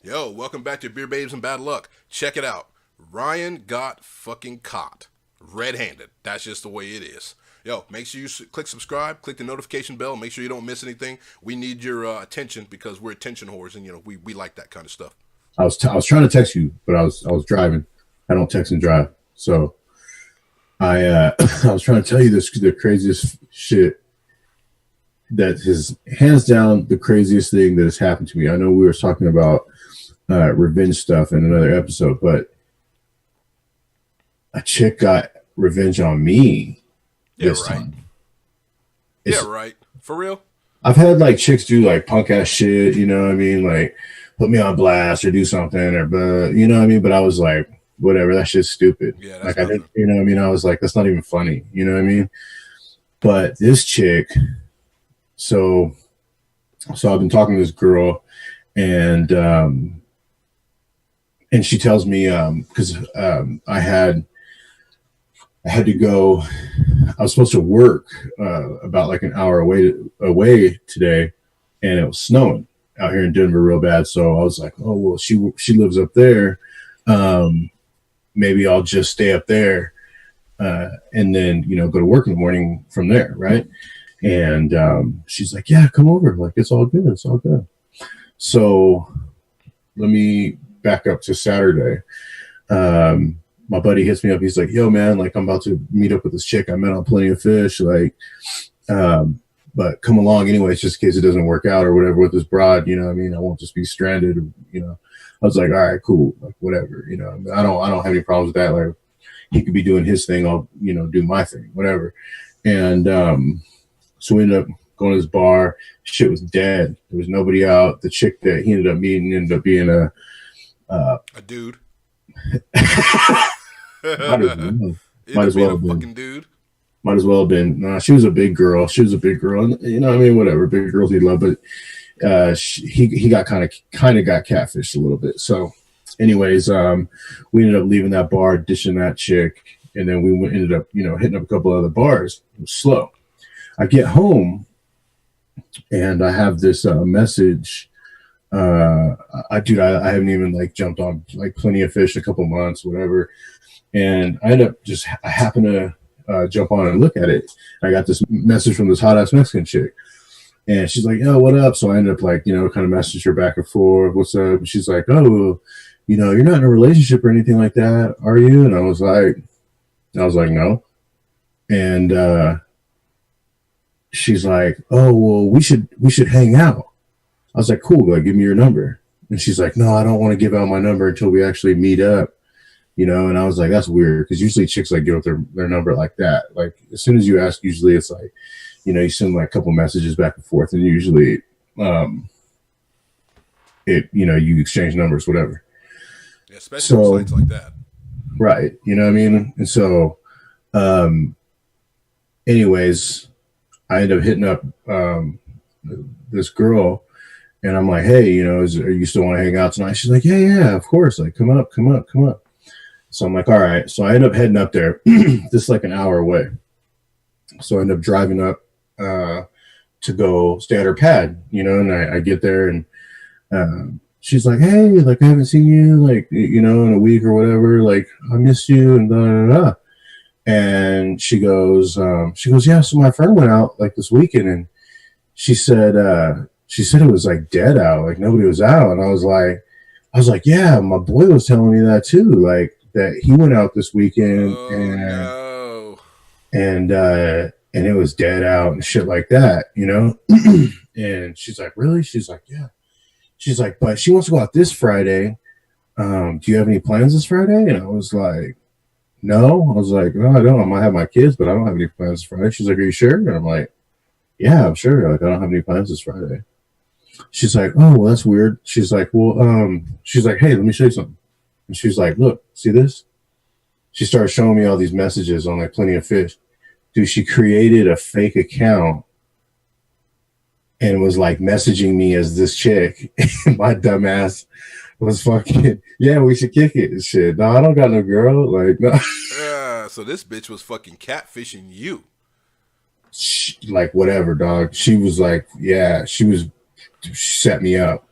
Yo, welcome back to Beer Babes and Bad Luck. Check it out. Ryan got fucking caught. Red-handed. That's just the way it is. Yo, make sure you click subscribe, click the notification bell, make sure you don't miss anything. We need your attention because we're attention whores and, we like that kind of stuff. I was trying to text you, but I was driving. I don't text and drive, so I I was trying to tell you the craziest shit that is hands down the craziest thing that has happened to me. I know we were talking about revenge stuff in another episode, but a chick got revenge on me this time. Yeah, right. For real? I've had like chicks do like punk ass shit, you know what I mean? Like put me on blast or do something or but you know what I mean? But I was like, whatever, that shit's stupid. Yeah, like I didn't, you know what I mean? I was like, that's not even funny, you know what I mean? But this chick, so I've been talking to this girl and she tells me because I had to go. I was supposed to work about like an hour away today, and it was snowing out here in Denver real bad. So I was like, oh well, she lives up there. Maybe I'll just stay up there and then go to work in the morning from there, right? And she's like, yeah, come over. Like it's all good. It's all good. So let me back up to Saturday. My buddy hits me up. He's like, yo, man, like I'm about to meet up with this chick I met on Plenty of Fish. Like, but come along anyways, just in case it doesn't work out or whatever with this broad, you know what I mean? I won't just be stranded, I was like, all right, cool. Like, whatever, I don't have any problems with that. Like he could be doing his thing. I'll, do my thing, whatever. And, so we ended up going to this bar. Shit was dead. There was nobody out. The chick that he ended up meeting ended up being a dude. Might as well have been. Fucking dude. Might as well have been. Nah, she was a big girl. She was a big girl. You know what I mean? Whatever. Big girls need love, but he got kind of got catfished a little bit. So, anyways, we ended up leaving that bar, dishing that chick, and then we ended up hitting up a couple other bars. It was slow. I get home, and I have this message. I haven't even like jumped on like Plenty of Fish a couple months, whatever. And I happen to jump on and look at it. I got this message from this hot ass Mexican chick, and she's like, "Yo, what up?" So I ended up like kind of message her back and forth. What's up? And she's like, "Oh, you're not in a relationship or anything like that, are you?" And I was like, "No." And she's like, "Oh, well, we should hang out." I was like, "Cool, like give me your number." And she's like, "No, I don't want to give out my number until we actually meet up." And I was like, that's weird because usually chicks like give up their number like that. Like as soon as you ask, usually it's like, you send like a couple messages back and forth, and usually, you exchange numbers, whatever. Yeah, especially on sites like that. Right. You know what I mean? And so, anyways, I ended up hitting up this girl, and I'm like, hey, are you still want to hang out tonight? She's like, yeah, of course. Like, come up. So I'm like, all right. So I end up heading up there, just like an hour away. So I end up driving up to go stay at her pad, and I get there, and she's like, hey, like I haven't seen you like, in a week or whatever. Like I miss you and da da da. And she goes, yeah. So my friend went out like this weekend, and she said it was like dead out, like nobody was out. And I was like, yeah, my boy was telling me that too, like that he went out this weekend and it was dead out and shit like that, And she's like, really? She's like, yeah. She's like, but she wants to go out this Friday. Do you have any plans this Friday? And I was like, no. I was like, no, I don't. I might have my kids, but I don't have any plans this Friday. She's like, are you sure? And I'm like, yeah, I'm sure. Like, I don't have any plans this Friday. She's like, oh, well, that's weird. She's like, well, she's like, hey, let me show you something. And she's like, look, see this? She started showing me all these messages on like Plenty of Fish. Dude, she created a fake account and was like messaging me as this chick. My dumbass was fucking, yeah, we should kick it and shit. No, I don't got no girl. Like, no. So this bitch was fucking catfishing you. Like, whatever, dog. She was like, yeah, she set me up.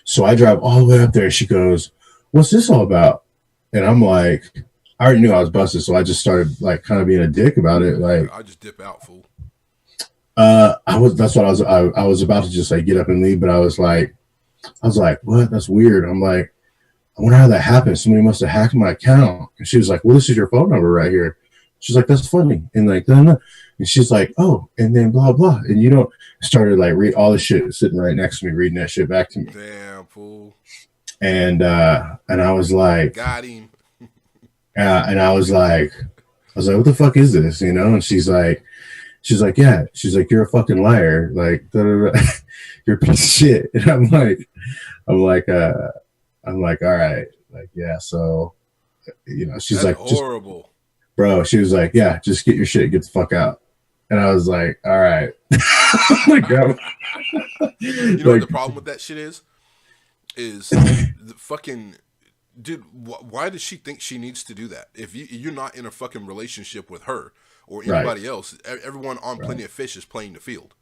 So I drive all the way up there. She goes, "What's this all about?" And I'm like, I already knew I was busted, so I just started like kind of being a dick about it. Like, I just dip out, fool. that's what I was about to just like get up and leave, but I was like, what? That's weird. I'm like, I wonder how that happened. Somebody must have hacked my account. And she was like, well, this is your phone number right here. She's like, that's funny. And like, no. And she's like, oh, and then blah, blah. And you don't started like read all the shit sitting right next to me, reading that shit back to me. Damn, fool. And I was like, got him. and I was like, what the fuck is this? You know? And she's like, yeah. She's like, you're a fucking liar. Like, you're a piece of shit. And I'm like, all right. Like, yeah. So, you know, she's That's like, horrible. Bro, she was like, yeah, just get your shit, get the fuck out. And I was like, all right. Like, you know what the problem with that shit is the fucking dude. Why does she think she needs to do that? If you're not in a fucking relationship with her or anybody else, everyone on Plenty of Fish is playing the field.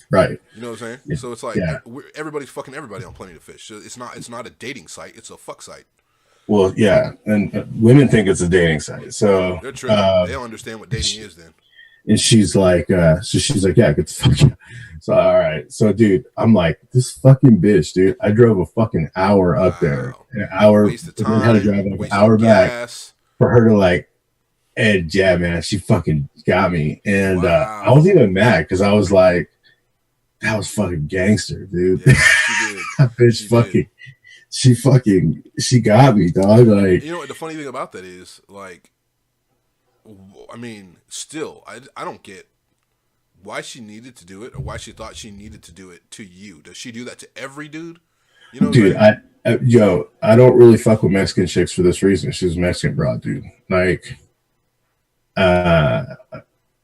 Right. You know what I'm saying? Yeah. So it's like everybody's fucking everybody on Plenty of Fish. So it's not a dating site. It's a fuck site. Well, yeah, and women think it's a dating site. So they're tripping. They don't understand what dating is then. And she's like, yeah, get the fuck out. So, all right. So, dude, I'm like, this fucking bitch, dude. I drove a fucking hour up there, an hour, and then had to drive like an hour back for her to like, and yeah, man, she fucking got me. And I wasn't even mad because I was like, that was fucking gangster, dude. Yeah, she did. That bitch she got me, dog. Like, you know what the funny thing about that is, like, I mean, still, I don't get why she needed to do it or why she thought she needed to do it to you. Does she do that to every dude? You know, dude, I don't really fuck with Mexican chicks for this reason. She's a Mexican broad, dude. Like,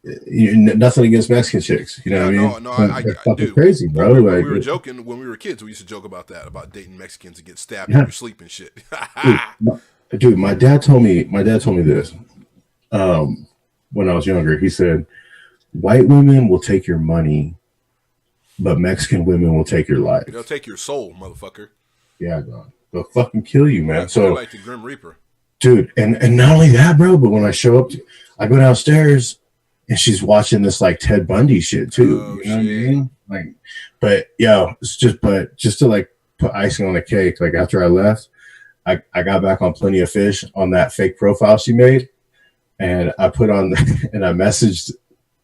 nothing against Mexican chicks, you know what I mean? No, I fucking dude, crazy, bro. We like, were joking when we were kids. We used to joke about that, about dating Mexicans and get stabbed in your sleep and shit. dude, my dad told me this. When I was younger, he said, "White women will take your money, but Mexican women will take your life. They'll take your soul, motherfucker." Yeah, dog. They'll fucking kill you, man. So like the Grim Reaper, dude, and not only that, bro. But when I show up, I go downstairs. And she's watching this like Ted Bundy shit too. Oh, you know what I mean? Like, but it's just to like put icing on the cake. Like after I left, I got back on Plenty of Fish on that fake profile she made, and I put on and I messaged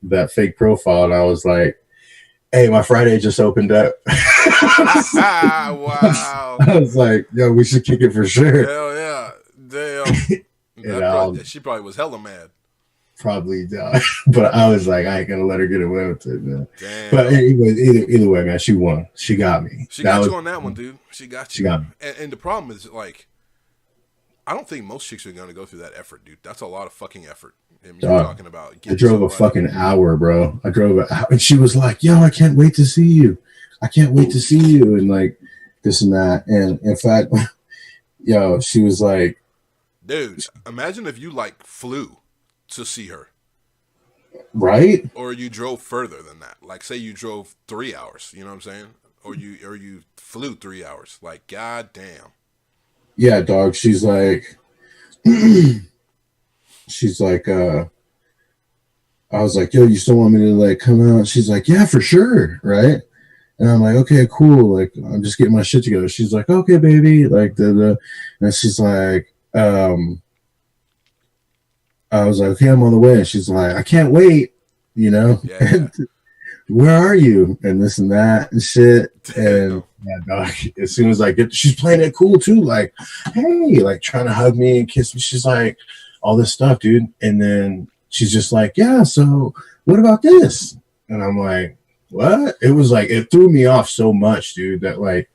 that fake profile, and I was like, "Hey, my Friday just opened up." Wow! I was like, "Yo, we should kick it for sure." Hell yeah! Damn. She probably was hella mad. Probably, but I was like, I ain't gonna let her get away with it, man. Damn. But anyway, either way, man, she won. She got me. She got you on that one, dude. She got you. She got me. And the problem is, like, I don't think most chicks are gonna go through that effort, dude. That's a lot of fucking effort. And you're talking about. I drove a fucking hour, bro. I drove an hour, and she was like, "Yo, I can't wait to see you. I can't wait to see you," and like this and that. And in fact, yo, she was like, "Dude, imagine if you like flew to see her, right? Or you drove further than that. Like, say you drove 3 hours. You know what I'm saying? Or you flew 3 hours. Like, goddamn." Yeah, dog. She's like, I was like, "Yo, you still want me to like come out?" She's like, "Yeah, for sure." Right. And I'm like, "Okay, cool. Like, I'm just getting my shit together." She's like, "Okay, baby." Like and she's like, I was like, "Okay, I'm on the way." And she's like, "I can't wait, you know." Yeah. Where are you? And this and that and shit. And yeah, dog, as soon as I get, she's playing it cool too. Like, hey, like trying to hug me and kiss me. She's like, all this stuff, dude. And then she's just like, "Yeah, so what about this?" And I'm like, "What?" It was like, it threw me off so much, dude, that like,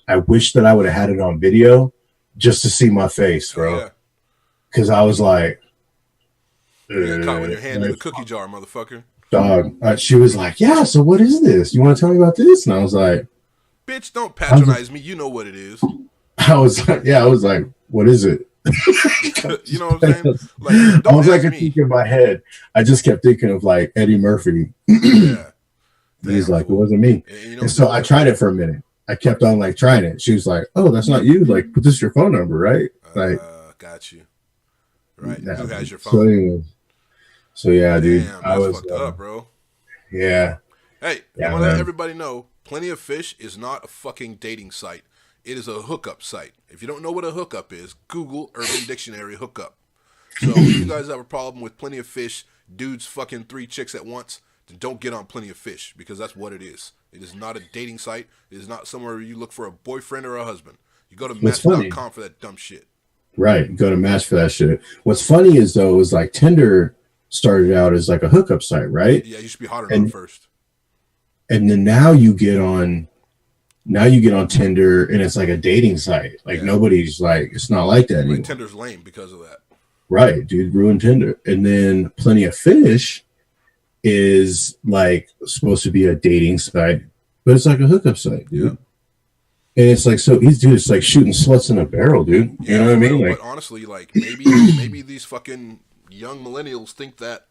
I wish that I would have had it on video just to see my face, bro. Because I was like, you got caught with your hand in the cookie jar, motherfucker. Dog. She was like, "Yeah, so what is this? You want to tell me about this?" And I was like, "Bitch, don't patronize me. You know what it is." I was like, "What is it?" You know what I'm saying? Like, I was like, thinking in my head. I just kept thinking of like Eddie Murphy. Yeah. He's like, "It wasn't me." And so I tried it for a minute. I kept on like trying it. She was like, "Oh, that's not you. Like, but this is your phone number, right?" Like, got you. Right. Who has your so phone? anyway, so yeah, dude, Damn, I that's was, fucked up, bro. yeah, Hey, I yeah, want to let man. everybody know, Plenty of Fish is not a fucking dating site. It is a hookup site. If you don't know what a hookup is, Google Urban Dictionary hookup. So if you guys have a problem with Plenty of Fish, dudes fucking 3 chicks at once, then don't get on Plenty of Fish, because that's what it is. It is not a dating site. It is not somewhere you look for a boyfriend or a husband. You go to What's funny, match.com for that dumb shit. right? Go to Match for that shit. What's funny is though, is like Tinder started out as like a hookup site, right? Yeah, you should be hotter And on first. and then now you get on Tinder and it's like a dating site. Like nobody's like, it's not like that anymore. Like, Tinder's lame because of that. Right, dude, ruined Tinder. And then Plenty of Fish is like supposed to be a dating site, but it's like a hookup site, dude. Yeah. And it's like, so he's, dude, it's like shooting sluts in a barrel, dude. You know what I mean? But honestly, like, maybe these fucking young millennials think that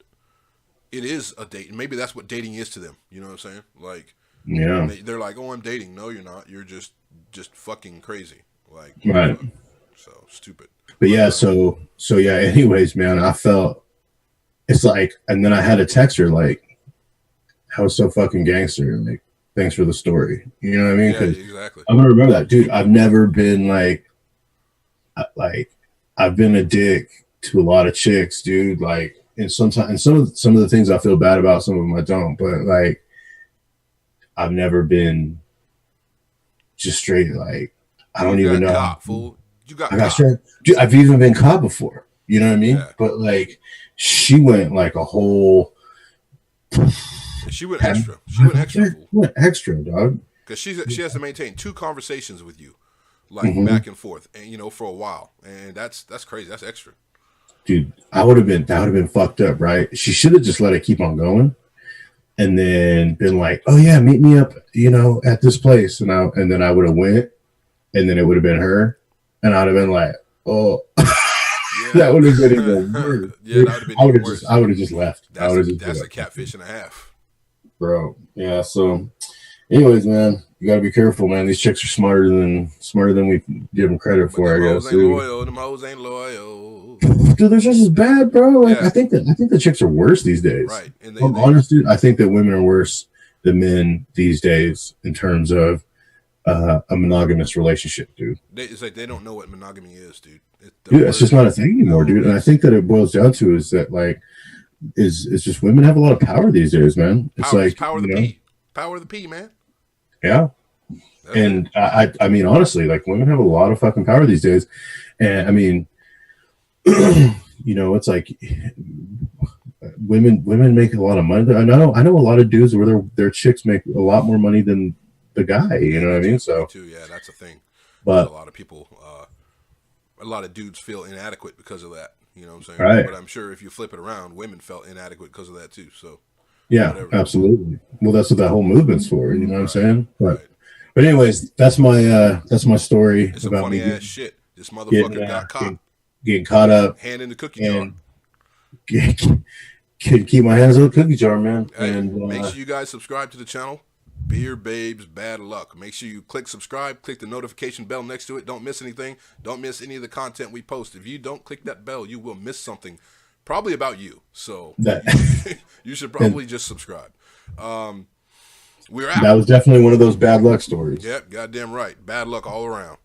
it is a date. Maybe that's what dating is to them. You know what I'm saying? Like, yeah, they're like, oh, I'm dating. No, you're not. You're just fucking crazy. Like, right. So stupid. But yeah, so yeah. Anyways, man, I felt it's like, and then I had to text her like, "I was so fucking gangster." Like, thanks for the story. You know what I mean? Yeah, exactly. I'm gonna remember that, dude. I've never been like I've been a dick to a lot of chicks, dude. Like, and sometimes some of the things I feel bad about, some of them I don't. But like, I've never been just straight like I don't even know. Caught, fool. You got I got straight. Dude, I've even been caught before. You know what I mean? Yeah. But like, she went like a whole. She went extra. She went extra. Went extra, dog. Because she has to maintain 2 conversations with you, like back and forth, and for a while, and that's crazy. That's extra. Dude, that would have been fucked up, right? She should have just let it keep on going, and then been like, "Oh yeah, meet me up, at this place," and then I would have went, and then it would have been her, and I'd have been like, "Oh." Yeah. That would have been even worse. Yeah, that would have been even worse. I would have just left. That's a catfish and a half. Bro. Yeah, so anyways, man, you gotta be careful, man. These chicks are smarter than we give them credit for, I guess. Them hoes ain't loyal. Dude, they're just as bad, bro. Like, I think the chicks are worse these days. Right. And I'm honest, dude, I think that women are worse than men these days in terms of a monogamous relationship, dude. It's like they don't know what monogamy is, dude. Dude, it's just not a thing anymore, dude. And I think that it boils down to is that like is just women have a lot of power these days, man. It's like power of the P. Power of the P, man. Yeah. And I mean, honestly, like women have a lot of fucking power these days. And I mean, it's like women make a lot of money. I know a lot of dudes where their chicks make a lot more money than the guy, you know what I mean? So too, yeah, that's a thing. But a lot of people a lot of dudes feel inadequate because of that. You know what I'm saying? Right. But I'm sure if you flip it around, women felt inadequate because of that too. So yeah, whatever. Absolutely. Well, that's what that whole movement's for. You know what I'm saying? But anyways, that's my story. It's about funny ass shit. This motherfucker got caught. Getting caught up. Hand in the cookie jar. Keep my hands on the cookie jar, man. Hey, and make sure you guys subscribe to the channel. Beer Babes Bad Luck. Make sure you click subscribe, click the notification bell next to it. Don't miss anything. Don't miss any of the content we post. If you don't click that bell, you will miss something probably about you. So you should probably just subscribe. We're out. That was definitely one of those bad luck stories. Yep, goddamn right. Bad luck all around.